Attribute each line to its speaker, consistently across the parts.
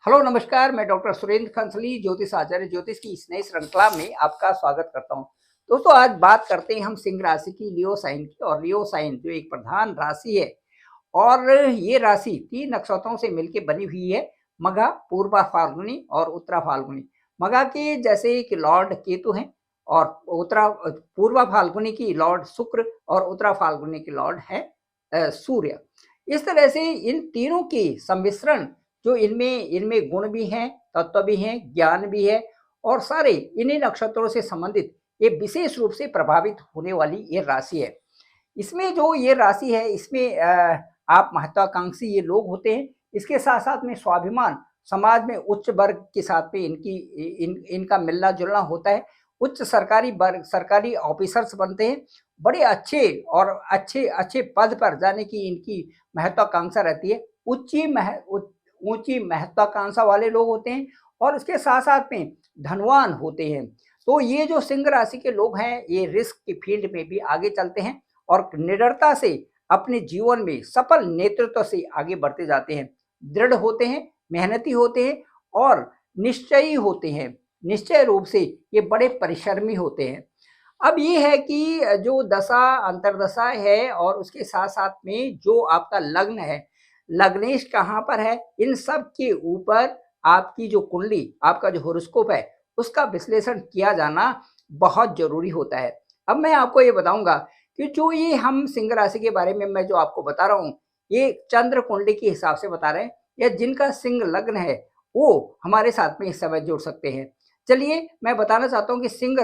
Speaker 1: Hello नमस्कार, मैं doctor Surendra खंसली ज्योतिष आचार्य ज्योतिष की इस नई श्रृंखला में आपका स्वागत करता हूं। दोस्तों, आज बात करते हैं हम सिंह राशि की, लियो साइन की। और लियो साइन जो एक प्रधान राशि है, और ये राशि 3 नक्षत्रों से मिलकर बनी हुई है। मघा, पूर्वा फाल्गुनी और उत्तरा फाल्गुनी। मघा के जैसे कि लॉर्ड केतु हैं, और उत्तरा पूर्वा फाल्गुनी की लॉर्ड शुक्र, और उत्तरा फाल्गुनी की लॉर्ड है सूर्य। इस तरह से इन तीनों के सम्मिश्रण, जो इनमें इनमें गुण भी हैं, तत्व भी हैं, ज्ञान भी है, और सारे इन्हीं नक्षत्रों से संबंधित ये विशेष रूप से प्रभावित होने वाली ये राशि है। इसमें जो ये राशि है, इसमें आप महत्वाकांक्षी ये लोग होते हैं। इसके साथ साथ में स्वाभिमान, समाज में उच्च वर्ग के साथ में इनका मिलना जुलना होता है। उच्च सरकारी वर्ग, सरकारी ऑफिसर्स बनते हैं। बड़े अच्छे और अच्छे अच्छे पद पर जाने की इनकी महत्वाकांक्षा रहती है। ऊंची महत्वाकांक्षा वाले लोग होते हैं, और उसके साथ साथ में धनवान होते हैं। तो ये जो सिंह राशि के लोग हैं, ये रिस्क की फील्ड में भी आगे चलते हैं, और निडरता से अपने जीवन में सफल नेतृत्व से आगे बढ़ते जाते हैं। दृढ़ होते हैं, मेहनती होते हैं, और निश्चयी होते हैं। निश्चय रूप से ये बड़े परिश्रमी होते हैं। अब ये है कि जो दशा अंतर्दशा है, और उसके साथ साथ में जो आपका लग्न है, लग्नेश कहाँ पर है, इन सब के ऊपर आपकी जो कुंडली, आपका जो हॉरोस्कोप है, उसका विश्लेषण किया जाना बहुत जरूरी होता है। अब मैं आपको ये बताऊंगा कि जो ये हम सिंह राशि के बारे में मैं जो आपको बता रहा हूँ, ये चंद्र कुंडली के हिसाब से बता रहे हैं, या जिनका सिंह लग्न है वो हमारे साथ में इस समय जुड़ सकते हैं। चलिए, मैं बताना चाहता हूँ कि सिंह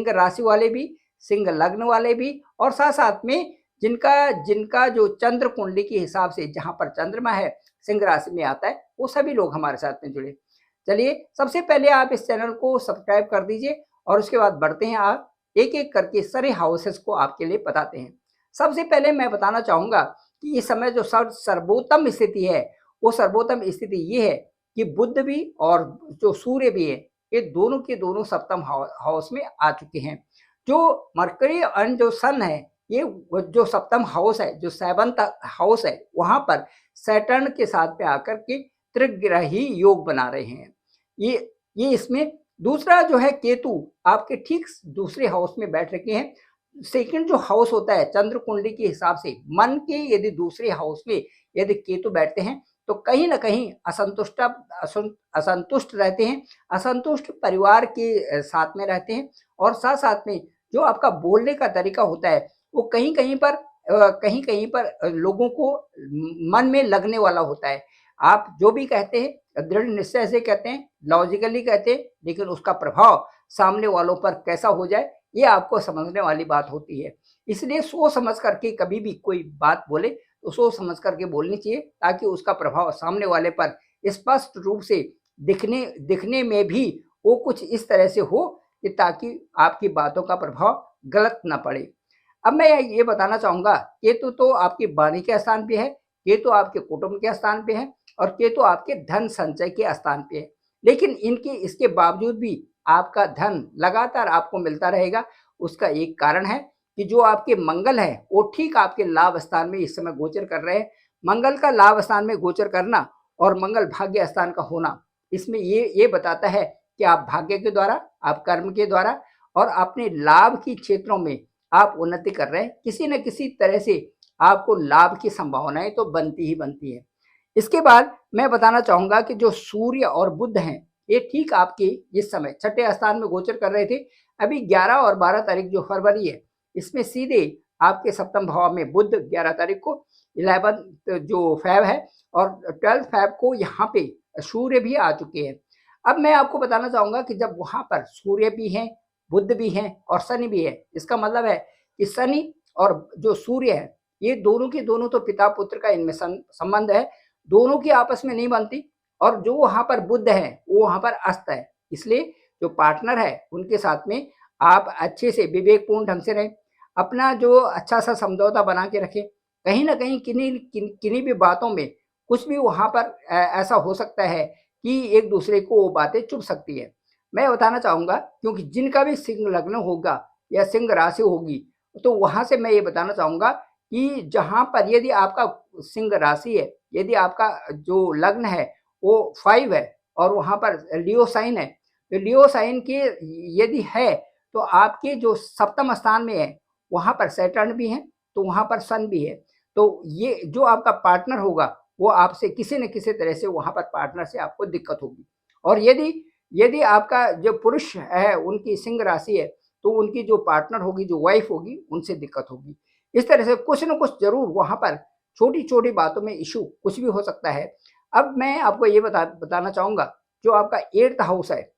Speaker 1: राशि वाले भी, सिंह लग्न वाले भी, और साथ साथ में जिनका जिनका जो चंद्र कुंडली के हिसाब से जहां पर चंद्रमा है सिंह राशि में आता है, वो सभी लोग हमारे साथ में जुड़े। चलिए, सबसे पहले आप इस चैनल को सब्सक्राइब कर दीजिए, और उसके बाद बढ़ते हैं। आप एक एक करके सारे हाउसेस को आपके लिए बताते हैं। सबसे पहले मैं बताना चाहूंगा कि इस समय जो सर्वोत्तम स्थिति है, वो सर्वोत्तम स्थिति ये है कि बुध भी और जो सूर्य भी है, ये दोनों के दोनों सप्तम हाउस में आ चुके हैं। जो मरकरी और जो सन है, ये जो सप्तम हाउस है, जो सेवंथ हाउस है, वहां पर सैटर्न के साथ में आकर के त्रिग्रही योग बना रहे हैं। ये इसमें दूसरा जो है केतु, आपके ठीक दूसरे हाउस में बैठ रखे हैं। सेकंड जो हाउस होता है चंद्र कुंडली के हिसाब से, मन के यदि दूसरे हाउस में यदि केतु बैठते हैं, तो कहीं ना कहीं असंतुष्ट रहते हैं, असंतुष्ट परिवार के साथ में रहते हैं। और साथ साथ में जो आपका बोलने का तरीका होता है, वो कहीं कहीं पर लोगों को मन में लगने वाला होता है। आप जो भी कहते हैं दृढ़ निश्चय से कहते हैं, लॉजिकली कहते हैं, लेकिन उसका प्रभाव सामने वालों पर कैसा हो जाए, ये आपको समझने वाली बात होती है। इसलिए सोच समझ करके कभी भी कोई बात बोले तो सोच समझ करके बोलनी चाहिए, ताकि उसका प्रभाव सामने वाले पर स्पष्ट रूप से दिखने दिखने में भी वो कुछ इस तरह से हो कि ताकि आपकी बातों का प्रभाव गलत ना पड़े। अब मैं ये बताना चाहूंगा, केतु तो आपकी वाणी के स्थान पे है, केतु आपके कुटुंब के स्थान पे है, और केतु आपके धन संचय के स्थान पे है। लेकिन इनके इसके बावजूद भी आपका धन लगातार आपको मिलता रहेगा। उसका एक कारण है कि जो आपके मंगल है, वो ठीक आपके लाभ स्थान में इस समय गोचर कर रहे हैं। मंगल का लाभ स्थान में गोचर करना और मंगल भाग्य स्थान का होना, इसमें ये बताता है कि आप भाग्य के द्वारा, आप कर्म के द्वारा, और अपने लाभ की क्षेत्रों में आप उन्नति कर रहे हैं। किसी न किसी तरह से आपको लाभ की संभावनाएं तो बनती ही बनती है। इसके बाद मैं बताना चाहूंगा कि जो सूर्य और बुध हैं, ये ठीक आपके इस समय छठे स्थान में गोचर कर रहे थे। अभी 11 और 12 तारीख जो फरवरी है, इसमें सीधे आपके सप्तम भाव में बुध 11 तारीख को, 11 जो फैब है, और 12 फैब को यहाँ पे सूर्य भी आ चुके हैं। अब मैं आपको बताना चाहूंगा कि जब वहां पर सूर्य भी हैं, बुध भी हैं, और शनि भी है, इसका मतलब है कि शनि और जो सूर्य है, ये दोनों के दोनों तो पिता पुत्र का इनमें संबंध है। दोनों की आपस में नहीं बनती। और जो वहां पर बुध है, वो वहां पर अस्त है। इसलिए जो पार्टनर है, उनके साथ में आप अच्छे से विवेकपूर्ण ढंग से रहें, अपना जो अच्छा सा समझौता बना के रखें। कहीं ना कहीं किन्हीं भी बातों में कुछ भी वहां पर ऐसा हो सकता है कि एक दूसरे को वो बातें चुभ सकती है। मैं बताना चाहूंगा, क्योंकि जिनका भी सिंह लग्न होगा या सिंह राशि होगी, तो वहां से मैं ये बताना चाहूंगा कि जहां पर यदि आपका सिंह राशि है, यदि आपका जो लग्न है वो 5 है और वहाँ पर लियो साइन है, तो लियो साइन के यदि है तो आपके जो सप्तम स्थान में है वहाँ पर सैटर्न भी है, तो वहाँ पर सन भी है। तो ये जो आपका पार्टनर होगा वो आपसे किसी न किसी तरह से वहाँ पर पार्टनर से आपको दिक्कत होगी। और यदि यदि आपका जो पुरुष है उनकी सिंह राशि है तो उनकी जो पार्टनर होगी, जो वाइफ होगी, उनसे दिक्कत होगी। इस तरह से कुछ न कुछ ज़रूर वहाँ पर छोटी-छोटी बातों में इश्यू कुछ भी हो सकता है। अब मैं आपको ये बताना चाहूँगा, जो आपका 8th हाउस है,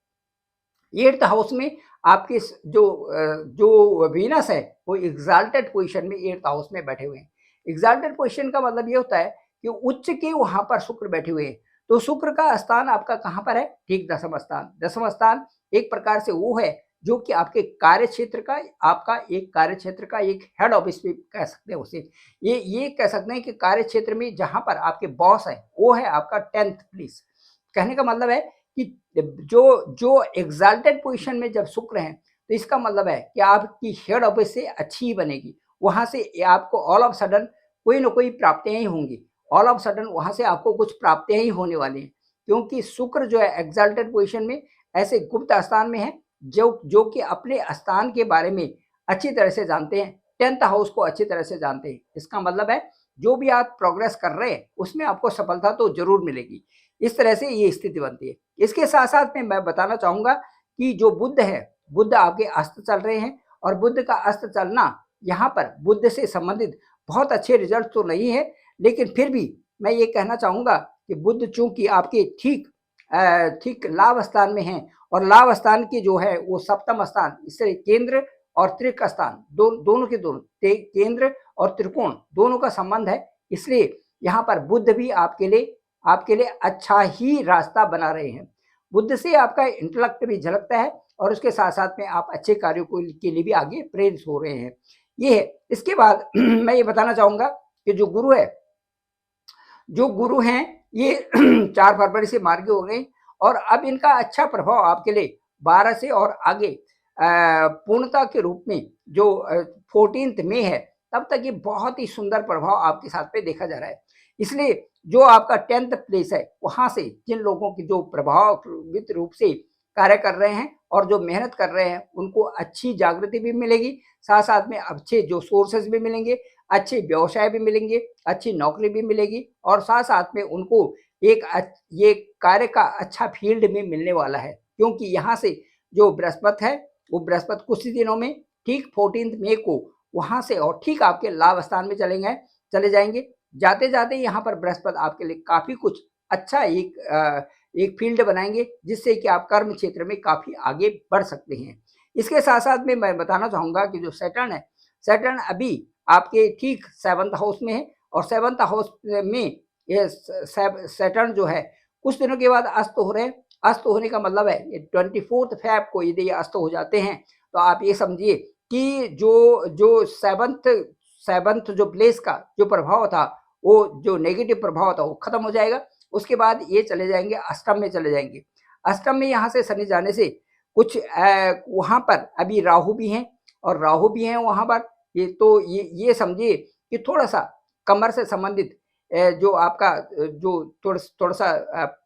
Speaker 1: 8th हाउस में आपके जो वीनस है वो एग्ज़ाल्टेड पोज़ीशन में 8th हाउस में बैठे हुए हैं। एग्ज़ाल्टेड पोज़ीशन का मतलब ये होता है कि उच्च के वहाँ पर शुक्र बैठे हुए हैं। तो शुक्र का स्थान आपका कहाँ पर है? ठीक 10वां स्थान। 10वां स्थान एक प्रकार से वो है जो कि आपके कार्य क्षेत्र का, आपका एक कार्य क्षेत्र का एक हेड ऑफिस भी कह सकते हैं उसे। ये कह सकते हैं कि कार्य क्षेत्र में जहाँ पर आपके बॉस हैं, वो है आपका 10th प्लेस। कहने का मतलब है कि जो एग्ज़ाल्टेड पोज़ीशन में जब शुक्र हैं, तो इसका मतलब है कि आपकी हेड ऑफिस से अच्छी ही बनेगी। वहाँ से आपको ऑल ऑफ सडन कोई न कोई प्राप्तियाँ ही होंगी। ऑल ऑफ सडन वहाँ से आपको कुछ प्राप्तियाँ ही होने वाली हैं। क्योंकि शुक्र जो है एग्ज़ाल्टेड पोज़ीशन में ऐसे गुप्त स्थान में है, जो कि अपने स्थान के बारे में अच्छी तरह से जानते हैं, 10th हाउस को अच्छी तरह से जानते हैं। इसका मतलब है जो भी आप प्रोग्रेस कर रहे हैं, उसमें आपको सफलता तो ज़रूर मिलेगी। इस तरह से ये स्थिति बनती है। इसके साथ-साथ में मैं बताना चाहूँगा कि जो बुध है, बुध आपके अस्त चल रहे हैं और बुध का अस्त चलना यहाँ पर बुध से संबंधित बहुत अच्छे रिज़ल्ट तो नहीं है, लेकिन फिर भी मैं ये कहना चाहूँगा कि बुध चूँकि आपके ठीक लाभ स्थान में हैं और लाभ स्थान की जो है वो सप्तम स्थान, इससे केंद्र और त्रिक स्थान दोनों के दोनों केंद्र और त्रिकोण दोनों का संबंध है। इसलिए यहाँ पर बुध भी आपके लिए अच्छा ही रास्ता बना रहे हैं। बुध से आपका इंटेलेक्ट भी झलकता है और उसके साथ-साथ में आप अच्छे कार्यों के लिए भी आगे प्रेरित हो रहे हैं। ये है। इसके बाद मैं ये बताना चाहूँगा कि जो गुरु हैं ये 4 फरवरी से मार्गी हो गए और अब इनका अच्छा प्रभाव आपके लिए 12 से और आगे पूर्णता के रूप में जो 14th मई है तब तक ये बहुत ही सुंदर प्रभाव आपके साथ पे देखा जा रहा है। इसलिए जो आपका 10th प्लेस है वहाँ से जिन लोगों की जो प्रभावित रूप से कार्य कर रहे हैं और जो मेहनत कर रहे हैं उनको अच्छी जागृति भी मिलेगी, साथ-साथ में अच्छे जो सोर्सेज़ भी मिलेंगे, अच्छे व्यवसाय भी मिलेंगे, अच्छी नौकरी भी मिलेगी और साथ-साथ में उनको ये कार्य का अच्छा फील्ड भी मिलने वाला है। क्योंकि यहाँ से जो बृहस्पति है, वो बृहस्पति कुछ ही दिनों में ठीक 14th मई को वहाँ से और ठीक आपके लाभ स्थान में चले जाएँगे। जाते-जाते यहाँ पर बृहस्पति आपके लिए काफ़ी कुछ अच्छा एक फील्ड बनाएँगे, जिससे कि आप कर्म क्षेत्र में काफ़ी आगे बढ़ सकते हैं। इसके साथ-साथ में मैं बताना चाहूँगा कि जो सैटर्न है, सैटर्न अभी आपके ठीक 7th हाउस में है और 7th हाउस में ये सैटर्न जो है कुछ दिनों के बाद अस्त हो रहे हैं। अस्त होने का मतलब है ये 24th फ़ेब को यदि ये अस्त हो जाते हैं, तो आप ये समझिए कि जो 7th जो प्लेस का जो प्रभाव था, वो जो नेगेटिव प्रभाव था वो खत्म हो जाएगा। उसके बाद ये चले जाएँगे अष्टम में चले जाएँगे। अष्टम में यहाँ से शनि जाने से कुछ वहाँ पर अभी राहु भी हैं और राहु भी हैं वहाँ पर। ये समझिए कि थोड़ा-सा कमर से संबंधित जो आपका जो थोड़ा-सा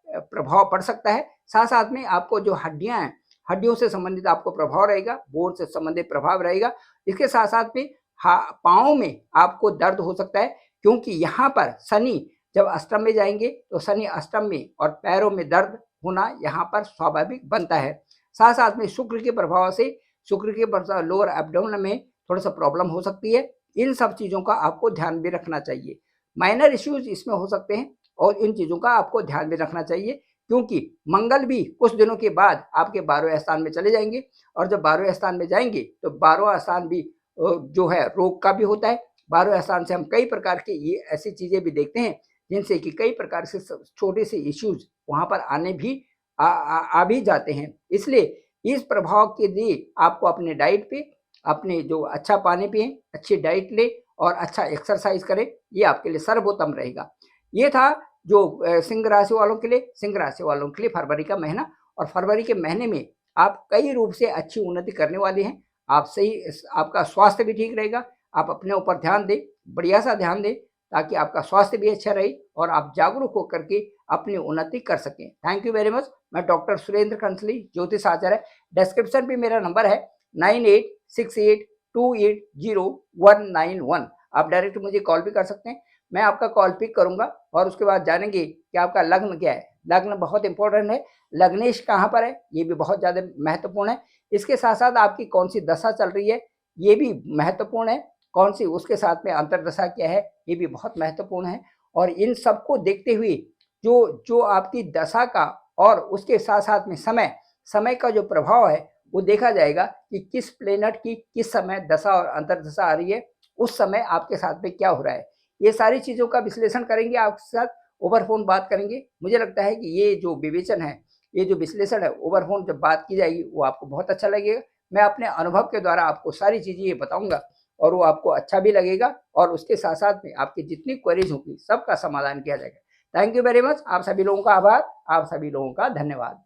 Speaker 1: प्रभाव पड़ सकता है। साथ-साथ में आपको जो हड्डियाँ हैं, हड्डियों से संबंधित आपको प्रभाव रहेगा, बोन से संबंधित प्रभाव रहेगा। इसके साथ-साथ में पाँव में आपको दर्द हो सकता है क्योंकि यहाँ पर शनि जब अष्टम में जाएँगे तो शनि अष्टम में और पैरों में दर्द होना यहाँ पर स्वाभाविक बनता है। साथ-साथ में शुक्र के प्रभाव से शुक्र के प्रभाव लोअर एब्डोमेन में थोड़ा-सा प्रॉब्लम हो सकती है। इन सब चीज़ों का आपको ध्यान भी रखना चाहिए। माइनर इश्यूज़ इसमें हो सकते हैं और इन चीज़ों का आपको ध्यान भी रखना चाहिए क्योंकि मंगल भी कुछ दिनों के बाद आपके 12वें स्थान में चले जाएँगे और जब 12वें स्थान में जाएँगे तो 12वां स्थान भी जो है रोग का भी होता है। 12वें स्थान से हम कई प्रकार की ये ऐसी चीज़ें भी देखते हैं जिनसे कि कई प्रकार से छोटे से इश्यूज़ वहाँ पर आने भी आ भी जाते हैं। इसलिए इस प्रभाव के लिए आपको अपने डाइट पे अपने जो अच्छा पानी पिएँ, अच्छी डाइट लें और अच्छा एक्सरसाइज़ करें, ये आपके लिए सर्वोत्तम रहेगा। ये था जो सिंह राशि वालों के लिए, सिंह राशि वालों के लिए फरवरी का महीना और फरवरी के महीने में आप कई रूप से अच्छी उन्नति करने वाले हैं। आपका स्वास्थ्य भी ठीक रहेगा, आप अपने ऊपर ध्यान दें, बढ़िया-सा ध्यान दें ताकि आपका स्वास्थ्य भी अच्छा रहे और आप जागरूक होकर के अपनी उन्नति कर सकें। Thank you very much. मैं डॉक्टर सुरेंद्र कंसली, ज्योतिष आचार्य। डिस्क्रिप्शन पे मेरा नंबर है 9868280191। आप डायरेक्ट मुझे कॉल भी कर सकते हैं, मैं आपका कॉल पिक करूंगा और उसके बाद जानेंगे कि आपका लग्न क्या है। लग्न बहुत इंपॉर्टेंट है, लग्नेश कहाँ पर है ये भी बहुत ज़्यादा महत्वपूर्ण है। इसके साथ साथ आपकी कौन सी दशा चल रही है ये भी महत्वपूर्ण है, कौन सी उसके साथ में अंतर्दशा क्या है ये भी बहुत महत्वपूर्ण है। और इन सबको देखते हुए जो जो आपकी दशा का और उसके साथ साथ में समय का जो प्रभाव है वो देखा जाएगा कि किस प्लेनेट की किस समय दशा और अंतर्दशा आ रही है, उस समय आपके साथ में क्या हो रहा है। ये सारी चीज़ों का विश्लेषण करेंगे, आपके साथ ओवर फोन बात करेंगे। मुझे लगता है कि ये जो विवेचन है, ये जो विश्लेषण है ओवर फोन जब बात की जाएगी वो आपको बहुत अच्छा लगेगा। मैं अपने अनुभव के द्वारा आपको सारी चीज़ें ये बताऊंगा और वो आपको अच्छा भी लगेगा और उसके साथ साथ में आपकी जितनी क्वेरीज होगी सबका समाधान किया जाएगा। Thank you very much. आप सभी लोगों का आभार, आप सभी लोगों का धन्यवाद।